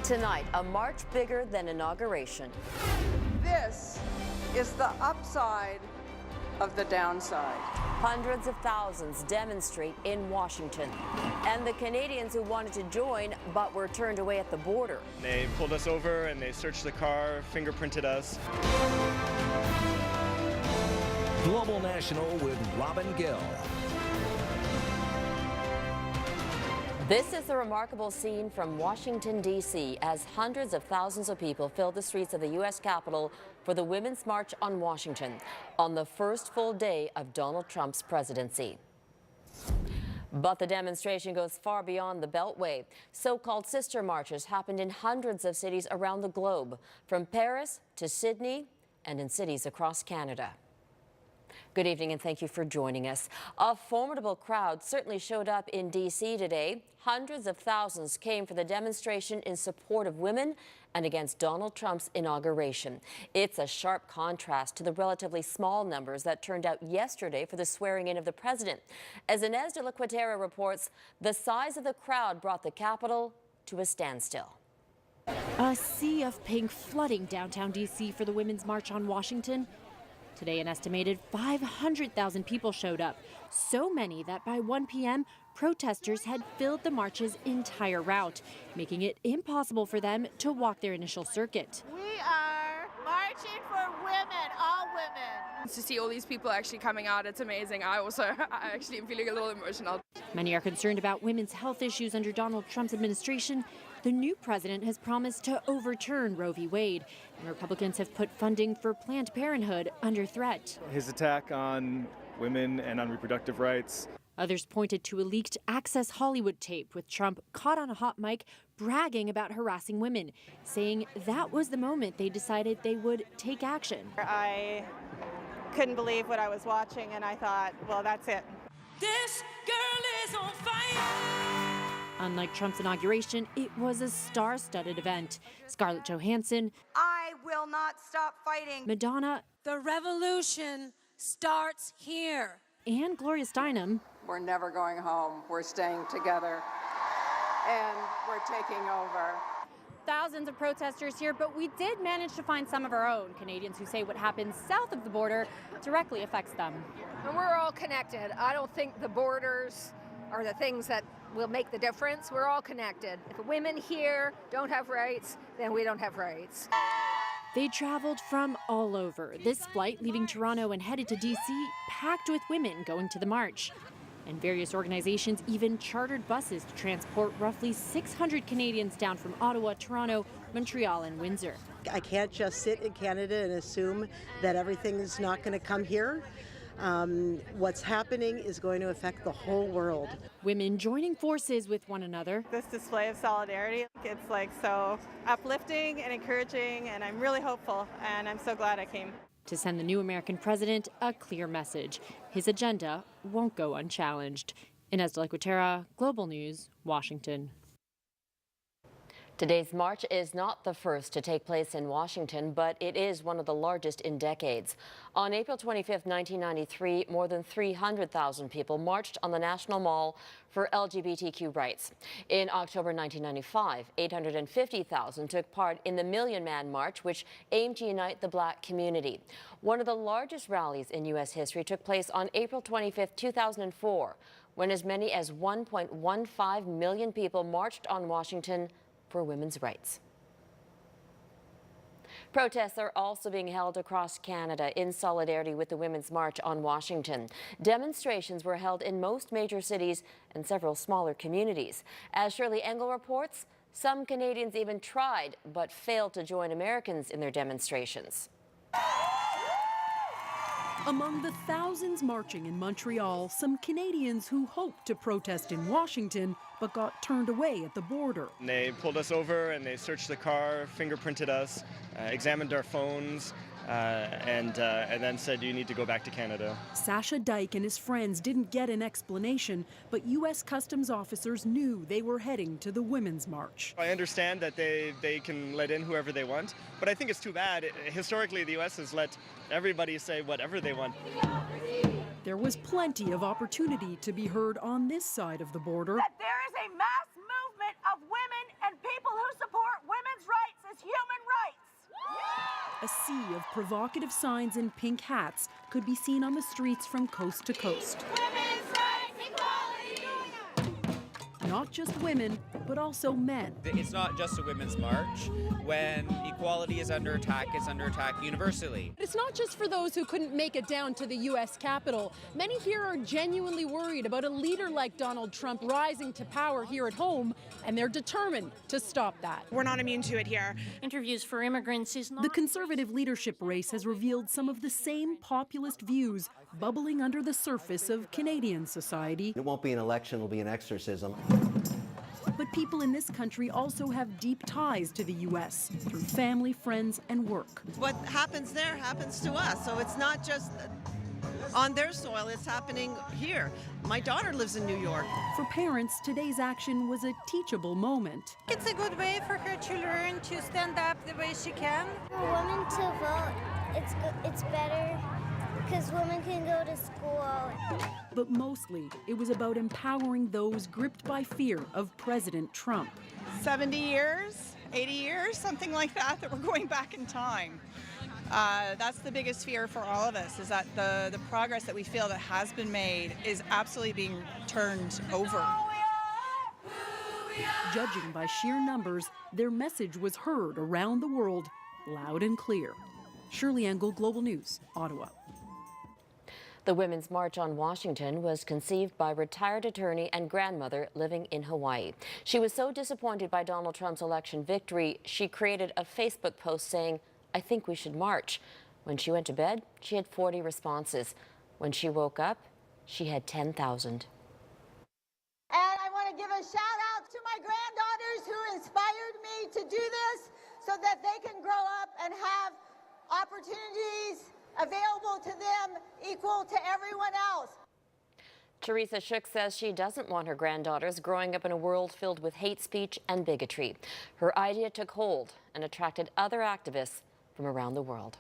Tonight, a march bigger than inauguration. This is the upside of the downside. Hundreds of thousands demonstrate in Washington. And the Canadians who wanted to join but were turned away at the border. They pulled us over and they searched the car, fingerprinted us. Global National with Robin Gill. This is the remarkable scene from Washington, D.C. as hundreds of thousands of people filled the streets of the U.S. Capitol for the Women's March on Washington on the first full day of Donald Trump's presidency. But the demonstration goes far beyond the Beltway. So-called sister marches happened in hundreds of cities around the globe, from Paris to Sydney and in cities across Canada. Good evening and thank you for joining us. A formidable crowd certainly showed up in D.C. today. Hundreds of thousands came for the demonstration in support of women and against Donald Trump's inauguration. It's a sharp contrast to the relatively small numbers that turned out yesterday for the swearing in of the president. As Inez de la Cuetara reports, the size of the crowd brought the Capitol to a standstill. A sea of pink flooding downtown D.C. for the Women's March on Washington. Today, an estimated 500,000 people showed up, so many that by 1 p.m., protesters had filled the march's entire route, making it impossible for them to walk their initial circuit. We are marching for women, all women. To see all these people actually coming out, it's amazing. I actually am feeling a little emotional. Many are concerned about women's health issues under Donald Trump's administration. The new president has promised to overturn Roe v. Wade, and Republicans have put funding for Planned Parenthood under threat. His attack on women and on reproductive rights. Others pointed to a leaked Access Hollywood tape with Trump caught on a hot mic bragging about harassing women, saying that was the moment they decided they would take action. I couldn't believe what I was watching, and I thought, well, that's it. This girl is on fire. Unlike Trump's inauguration, it was a star-studded event. Scarlett Johansson, I will not stop fighting. Madonna, The revolution starts here. and Gloria Steinam. We're never going home. We're staying together, and we're taking over. Thousands of protesters here, but we did manage to find some of our own Canadians who say what happens south of the border directly affects them. And we're all connected. I don't think the borders are the things that will make the difference. We're all connected. If women here don't have rights, then we don't have rights. They traveled from all over. This flight leaving Toronto and headed to D.C. packed with women going to the march. And various organizations even chartered buses to transport roughly 600 Canadians down from Ottawa, Toronto, Montreal, and Windsor. I can't just sit in Canada and assume that everything is not going to come here. What's happening is going to affect the whole world. Women joining forces with one another. This display of solidarity, it's like so uplifting and encouraging, and I'm really hopeful, and I'm so glad I came. To send the new American president a clear message. His agenda won't go unchallenged. Inez de la Cuetara, Global News, Washington. Today's march is not the first to take place in Washington, but it is one of the largest in decades. On April 25, 1993, more than 300,000 people marched on the National Mall for LGBTQ rights. In October 1995, 850,000 took part in the Million Man March, which aimed to unite the Black community. One of the largest rallies in U.S. history took place on April 25, 2004, when as many as 1.15 million people marched on Washington for women's rights. Protests are also being held across Canada in solidarity with the Women's March on Washington. Demonstrations were held in most major cities and several smaller communities. As Shirley Engel reports, some Canadians even tried but failed to join Americans in their demonstrations. Among the thousands marching in Montreal, some Canadians who hoped to protest in Washington but got turned away at the border. They pulled us over and they searched the car, fingerprinted us, examined our phones, and then said, you need to go back to Canada. Sasha Dyck and his friends didn't get an explanation, but U.S. Customs officers knew they were heading to the Women's March. I understand that they can let in whoever they want, but I think it's too bad. Historically, the U.S. has let everybody say whatever they want. There was plenty of opportunity to be heard on this side of the border. That there is a mass movement of women and people who support women A sea of provocative signs and pink hats could be seen on the streets from coast to coast. Not just women, but also men. It's not just a women's march. When equality is under attack, it's under attack universally. It's not just for those who couldn't make it down to the U.S. Capitol. Many here are genuinely worried about a leader like Donald Trump rising to power here at home, and they're determined to stop that. We're not immune to it here. Interviews for immigrants is not... The Conservative leadership race has revealed some of the same populist views bubbling under the surface of Canadian society. It won't be an election, it'll be an exorcism. But people in this country also have deep ties to the U.S. through family, friends, and work. What happens there happens to us, so it's not just on their soil, it's happening here. My daughter lives in New York. For parents, today's action was a teachable moment. It's a good way for her to learn to stand up the way she can. For women to vote, it's better because women can go to school. But mostly, it was about empowering those gripped by fear of President Trump. 70 years, 80 years, something like that we're going back in time. That's the biggest fear for all of us, is that the progress that we feel that has been made is absolutely being turned over. Judging by sheer numbers, their message was heard around the world, loud and clear. Shirley Engel, Global News, Ottawa. The Women's March on Washington was conceived by retired attorney and grandmother living in Hawaii. She was so disappointed by Donald Trump's election victory, she created a Facebook post saying, "I think we should march." When she went to bed, she had 40 responses. When she woke up, she had 10,000. And I want to give a shout out to my granddaughters who inspired me to do this so that they can grow up and have opportunities available to them equal to everyone else. Teresa Shook says she doesn't want her granddaughters growing up in a world filled with hate speech and bigotry. Her idea took hold and attracted other activists from around the world.